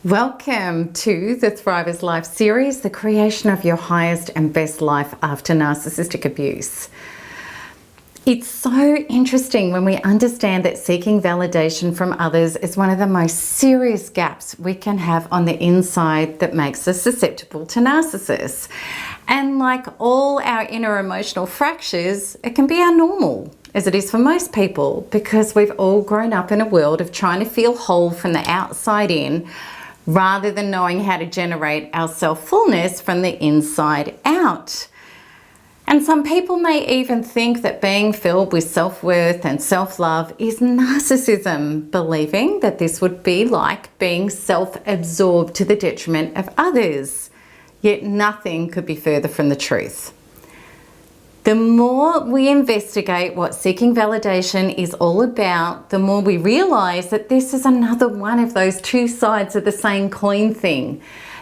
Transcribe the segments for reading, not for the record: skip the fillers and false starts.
Welcome to the Thrivers Life series, the creation of your highest and best life after narcissistic abuse. It's so interesting when we understand that seeking validation from others is one of the most serious gaps we can have on the inside that makes us susceptible to narcissists. And like all our inner emotional fractures, it can be our normal, as it is for most people, because we've all grown up in a world of trying to feel whole from the outside in, rather than knowing how to generate our self-fullness from the inside out. And some people may even think that being filled with self-worth and self-love is narcissism, believing that this would be like being self-absorbed to the detriment of others. Yet nothing could be further from the truth. The more we investigate what seeking validation is all about, the more we realize that this is another one of those two sides of the same coin thing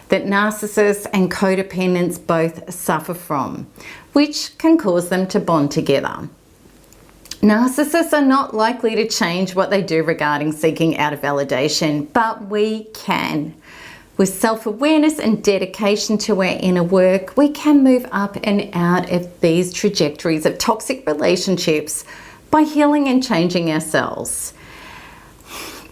that narcissists and codependents both suffer from, which can cause them to bond together. Narcissists are not likely to change what they do regarding seeking out of validation, but we can. With self-awareness and dedication to our inner work, we can move up and out of these trajectories of toxic relationships by healing and changing ourselves.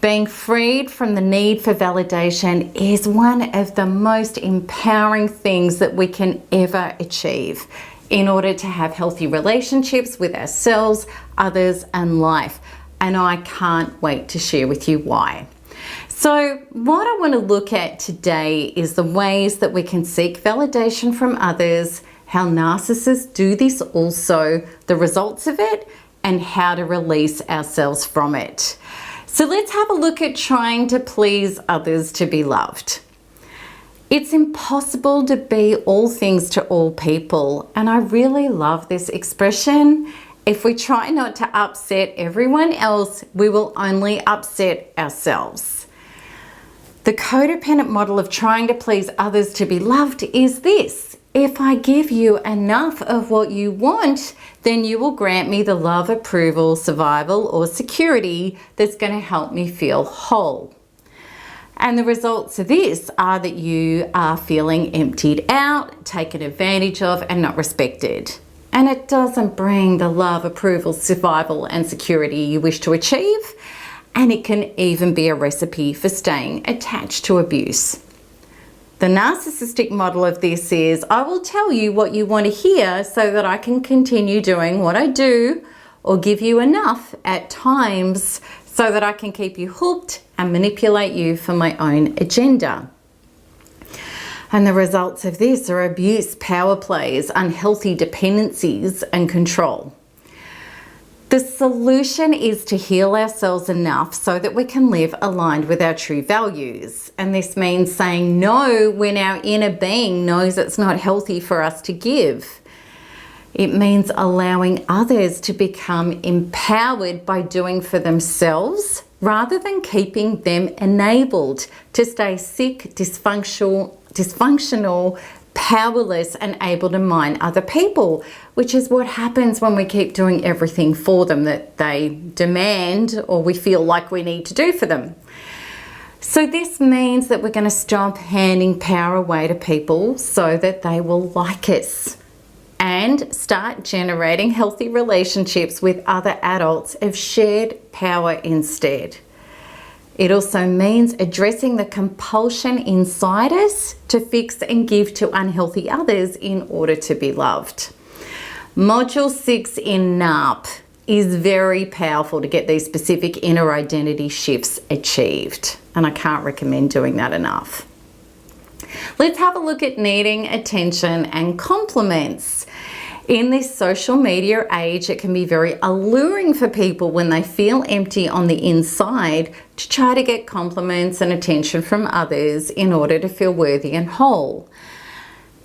Being freed from the need for validation is one of the most empowering things that we can ever achieve in order to have healthy relationships with ourselves, others, and life. And I can't wait to share with you why. So what I want to look at today is the ways that we can seek validation from others, how narcissists do this also, the results of it, and how to release ourselves from it. So let's have a look at trying to please others to be loved. It's impossible to be all things to all people, and I really love this expression. If we try not to upset everyone else, we will only upset ourselves. The codependent model of trying to please others to be loved is this: if I give you enough of what you want, then you will grant me the love, approval, survival, or security that's going to help me feel whole. And the results of this are that you are feeling emptied out, taken advantage of, and not respected. And it doesn't bring the love, approval, survival, and security you wish to achieve. And it can even be a recipe for staying attached to abuse. The narcissistic model of this is, I will tell you what you want to hear so that I can continue doing what I do, or give you enough at times so that I can keep you hooked and manipulate you for my own agenda. And the results of this are abuse, power plays, unhealthy dependencies, and control. The solution is to heal ourselves enough so that we can live aligned with our true values. And this means saying no when our inner being knows it's not healthy for us to give. It means allowing others to become empowered by doing for themselves rather than keeping them enabled to stay sick, dysfunctional, powerless, and able to mind other people, which is what happens when we keep doing everything for them that they demand or we feel like we need to do for them. So this means that we're going to stop handing power away to people so that they will like us, and start generating healthy relationships with other adults of shared power instead. It also means addressing the compulsion inside us to fix and give to unhealthy others in order to be loved. Module 6 in NARP is very powerful to get these specific inner identity shifts achieved, and I can't recommend doing that enough. Let's have a look at needing attention and compliments. In this social media age, it can be very alluring for people when they feel empty on the inside to try to get compliments and attention from others in order to feel worthy and whole.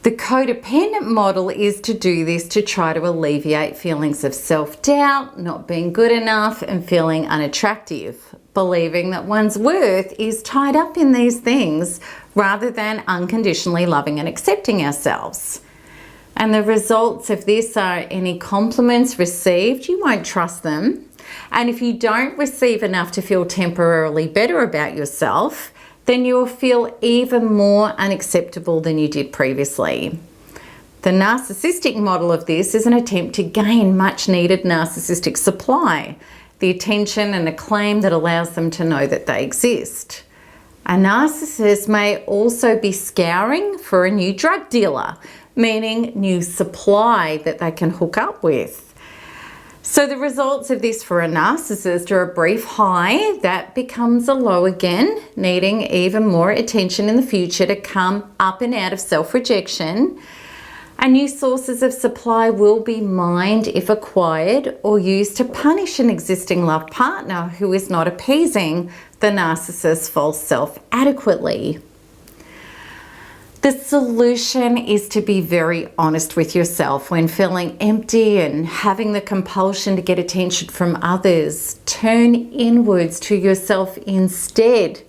The codependent model is to do this to try to alleviate feelings of self-doubt, not being good enough, and feeling unattractive, believing that one's worth is tied up in these things rather than unconditionally loving and accepting ourselves. And the results of this are any compliments received, you won't trust them. And if you don't receive enough to feel temporarily better about yourself, then you'll feel even more unacceptable than you did previously. The narcissistic model of this is an attempt to gain much needed narcissistic supply, the attention and acclaim that allows them to know that they exist. A narcissist may also be scouring for a new drug dealer, meaning new supply that they can hook up with. So the results of this for a narcissist are a brief high that becomes a low again, needing even more attention in the future to come up and out of self-rejection. And new sources of supply will be mined if acquired or used to punish an existing love partner who is not appeasing the narcissist's false self adequately. The solution is to be very honest with yourself when feeling empty and having the compulsion to get attention from others. Turn inwards to yourself instead.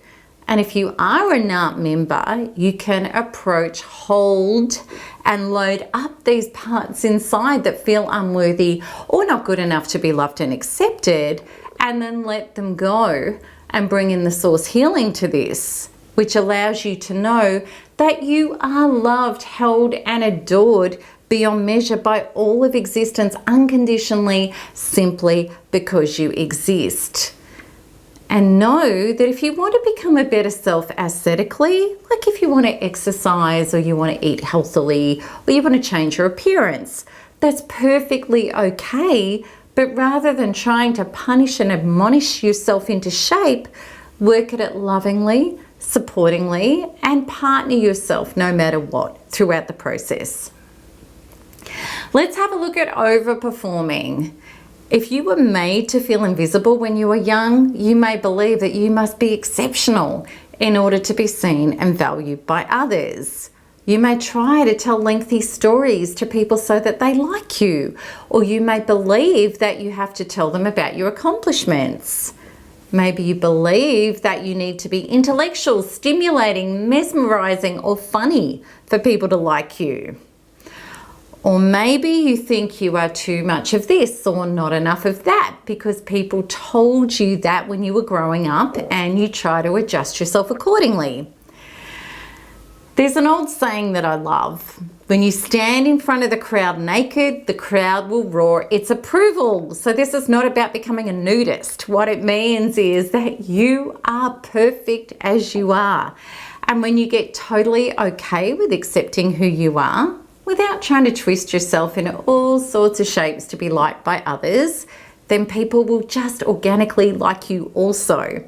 And if you are a NARP member, you can approach, hold, and load up these parts inside that feel unworthy or not good enough to be loved and accepted, and then let them go and bring in the source healing to this, which allows you to know that you are loved, held, and adored beyond measure by all of existence unconditionally, simply because you exist. And know that if you want to become a better self aesthetically, like if you want to exercise or you want to eat healthily or you want to change your appearance, that's perfectly okay. But rather than trying to punish and admonish yourself into shape, work at it lovingly, supportingly, and partner yourself no matter what throughout the process. Let's have a look at overperforming. If you were made to feel invisible when you were young, you may believe that you must be exceptional in order to be seen and valued by others. You may try to tell lengthy stories to people so that they like you, or you may believe that you have to tell them about your accomplishments. Maybe you believe that you need to be intellectual, stimulating, mesmerizing, or funny for people to like you. Or maybe you think you are too much of this or not enough of that because people told you that when you were growing up and you try to adjust yourself accordingly. There's an old saying that I love. When you stand in front of the crowd naked, the crowd will roar its approval. So this is not about becoming a nudist. What it means is that you are perfect as you are. And when you get totally okay with accepting who you are, without trying to twist yourself into all sorts of shapes to be liked by others, then people will just organically like you also.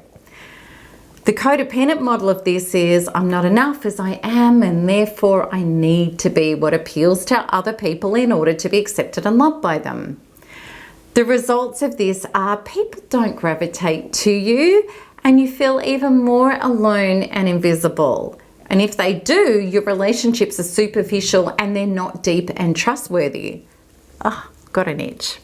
The codependent model of this is, I'm not enough as I am, and therefore I need to be what appeals to other people in order to be accepted and loved by them. The results of this are people don't gravitate to you and you feel even more alone and invisible. And if they do, your relationships are superficial and they're not deep and trustworthy. Ah, got an itch.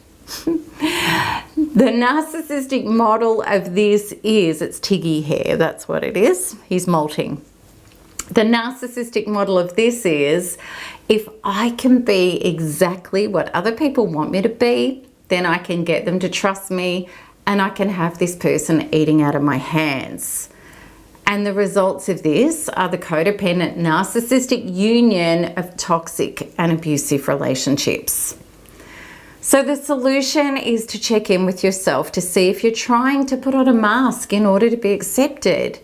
The narcissistic model of this is, it's Tiggy hair, that's what it is. He's molting. The narcissistic model of this is, if I can be exactly what other people want me to be, then I can get them to trust me and I can have this person eating out of my hands. And the results of this are the codependent narcissistic union of toxic and abusive relationships. So the solution is to check in with yourself to see if you're trying to put on a mask in order to be accepted.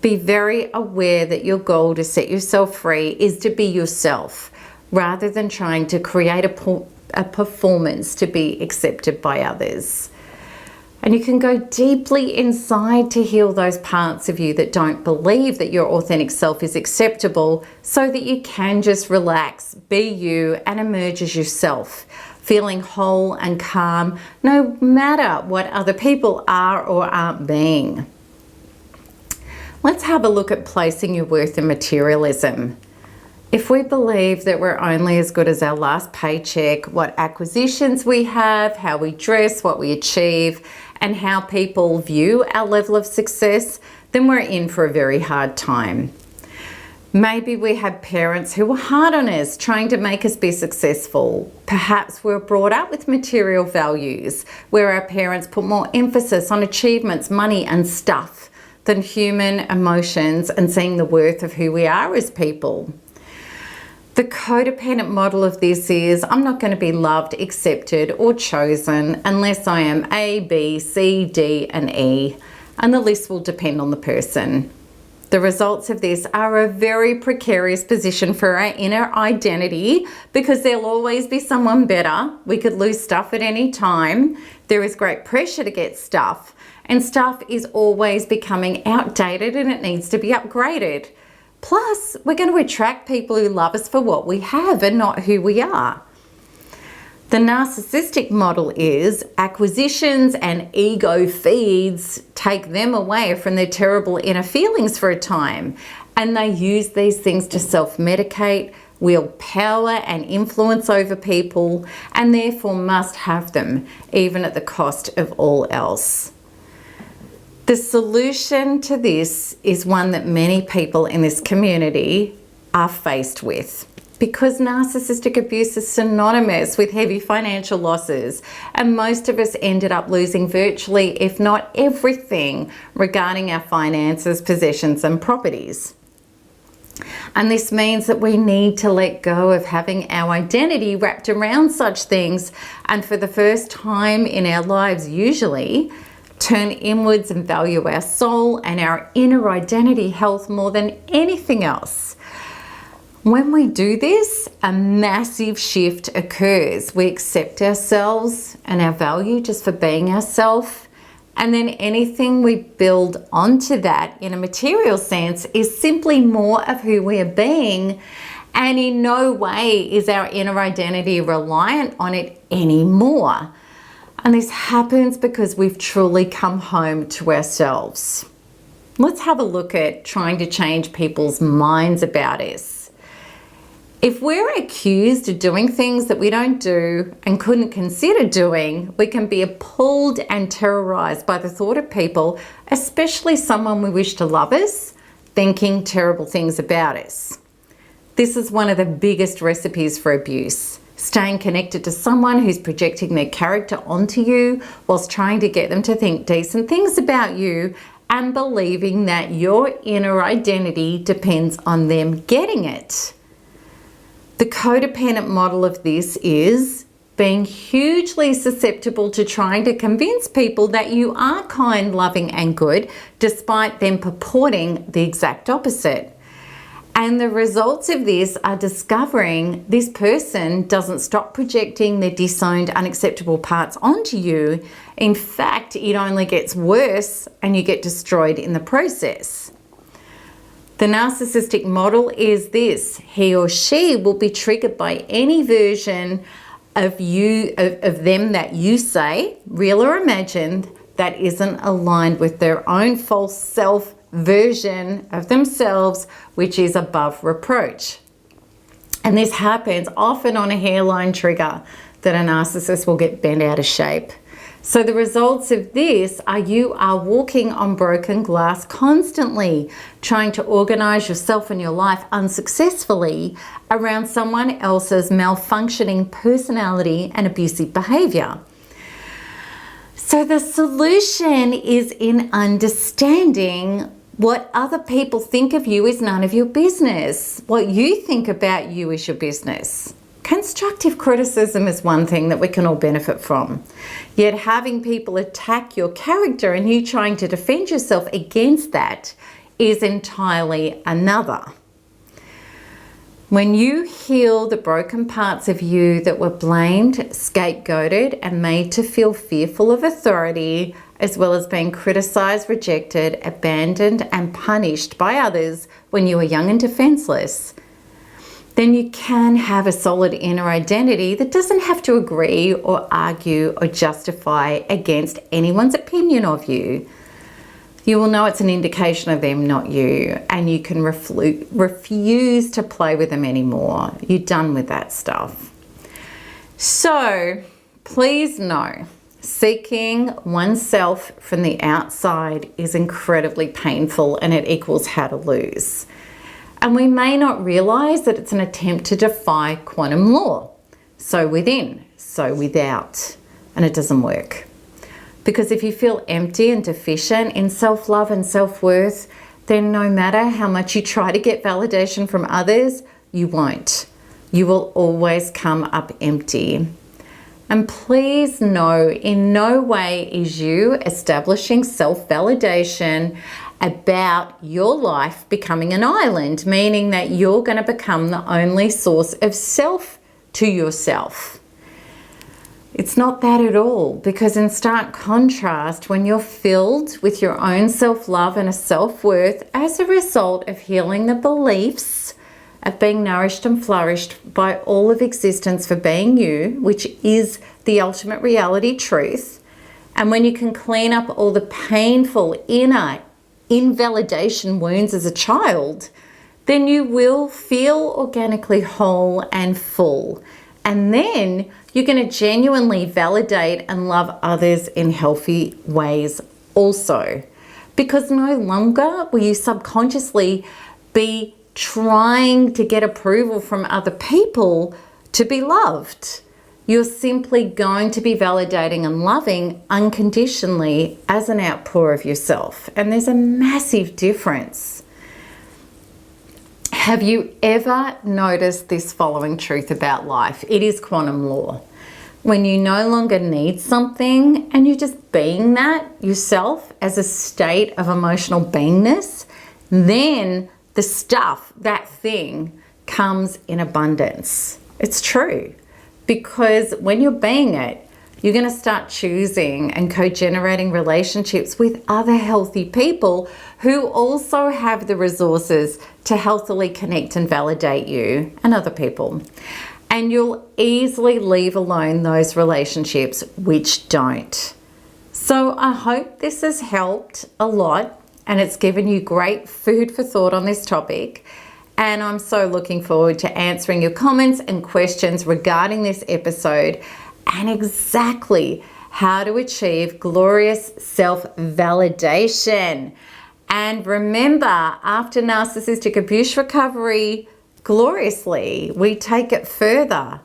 Be very aware that your goal to set yourself free is to be yourself rather than trying to create a performance to be accepted by others. And you can go deeply inside to heal those parts of you that don't believe that your authentic self is acceptable so that you can just relax, be you, and emerge as yourself, feeling whole and calm no matter what other people are or aren't being. Let's have a look at placing your worth in materialism. If we believe that we're only as good as our last paycheck, what acquisitions we have, how we dress, what we achieve, and how people view our level of success, then we're in for a very hard time. Maybe we have parents who were hard on us, trying to make us be successful. Perhaps we're brought up with material values, where our parents put more emphasis on achievements, money, and stuff than human emotions and seeing the worth of who we are as people. The codependent model of this is I'm not going to be loved, accepted, or chosen unless I am A, B, C, D, and E, and the list will depend on the person. The results of this are a very precarious position for our inner identity because there'll always be someone better. We could lose stuff at any time. There is great pressure to get stuff, and stuff is always becoming outdated and it needs to be upgraded. Plus, we're going to attract people who love us for what we have and not who we are. The narcissistic model is acquisitions and ego feeds take them away from their terrible inner feelings for a time, and they use these things to self-medicate, wield power and influence over people, and therefore must have them, even at the cost of all else. The solution to this is one that many people in this community are faced with, because narcissistic abuse is synonymous with heavy financial losses, and most of us ended up losing virtually, if not everything, regarding our finances, possessions, and properties. And this means that we need to let go of having our identity wrapped around such things, and for the first time in our lives, usually, turn inwards and value our soul and our inner identity health more than anything else. When we do this, a massive shift occurs. We accept ourselves and our value just for being ourselves, and then anything we build onto that in a material sense is simply more of who we are being, and in no way is our inner identity reliant on it anymore. And this happens because we've truly come home to ourselves. Let's have a look at trying to change people's minds about us. If we're accused of doing things that we don't do and couldn't consider doing, we can be appalled and terrorized by the thought of people, especially someone we wish to love us, thinking terrible things about us. This is one of the biggest recipes for abuse. Staying connected to someone who's projecting their character onto you whilst trying to get them to think decent things about you and believing that your inner identity depends on them getting it. The codependent model of this is being hugely susceptible to trying to convince people that you are kind, loving, and good, despite them purporting the exact opposite. And the results of this are discovering this person doesn't stop projecting their disowned, unacceptable parts onto you. In fact, it only gets worse and you get destroyed in the process. The narcissistic model is this: he or she will be triggered by any version of you, of them that you say, real or imagined, that isn't aligned with their own false self version of themselves, which is above reproach. And this happens often on a hairline trigger that a narcissist will get bent out of shape. So the results of this are you are walking on broken glass constantly, trying to organize yourself and your life unsuccessfully around someone else's malfunctioning personality and abusive behavior. So the solution is in understanding what other people think of you is none of your business. What you think about you is your business. Constructive criticism is one thing that we can all benefit from. Yet having people attack your character and you trying to defend yourself against that is entirely another. When you heal the broken parts of you that were blamed, scapegoated, and made to feel fearful of authority, as well as being criticized, rejected, abandoned, and punished by others when you were young and defenseless, then you can have a solid inner identity that doesn't have to agree or argue or justify against anyone's opinion of you. You will know it's an indication of them, not you, and you can refuse to play with them anymore. You're done with that stuff. So please know, seeking oneself from the outside is incredibly painful, and it equals how to lose. And we may not realize that it's an attempt to defy quantum law. So within, so without, and it doesn't work. Because if you feel empty and deficient in self-love and self-worth, then no matter how much you try to get validation from others, you won't. You will always come up empty. And please know, in no way is you establishing self-validation about your life becoming an island, meaning that you're going to become the only source of self to yourself. It's not that at all, because in stark contrast, when you're filled with your own self-love and a self-worth as a result of healing the beliefs of being nourished and flourished by all of existence for being you, which is the ultimate reality truth, and when you can clean up all the painful inner invalidation wounds as a child, then you will feel organically whole and full. And then you're going to genuinely validate and love others in healthy ways also. Because no longer will you subconsciously be trying to get approval from other people to be loved. You're simply going to be validating and loving unconditionally as an outpour of yourself. And there's a massive difference. Have you ever noticed this following truth about life? It is quantum law. When you no longer need something and you're just being that yourself as a state of emotional beingness, then the stuff, that thing, comes in abundance. It's true. Because when you're being it, you're going to start choosing and co-generating relationships with other healthy people who also have the resources to healthily connect and validate you and other people. And you'll easily leave alone those relationships which don't. So I hope this has helped a lot and it's given you great food for thought on this topic. And I'm so looking forward to answering your comments and questions regarding this episode and exactly how to achieve glorious self-validation. And remember, after narcissistic abuse recovery, gloriously, we take it further.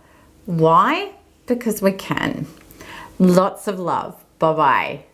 Why? Because we can. Lots of love. Bye-bye.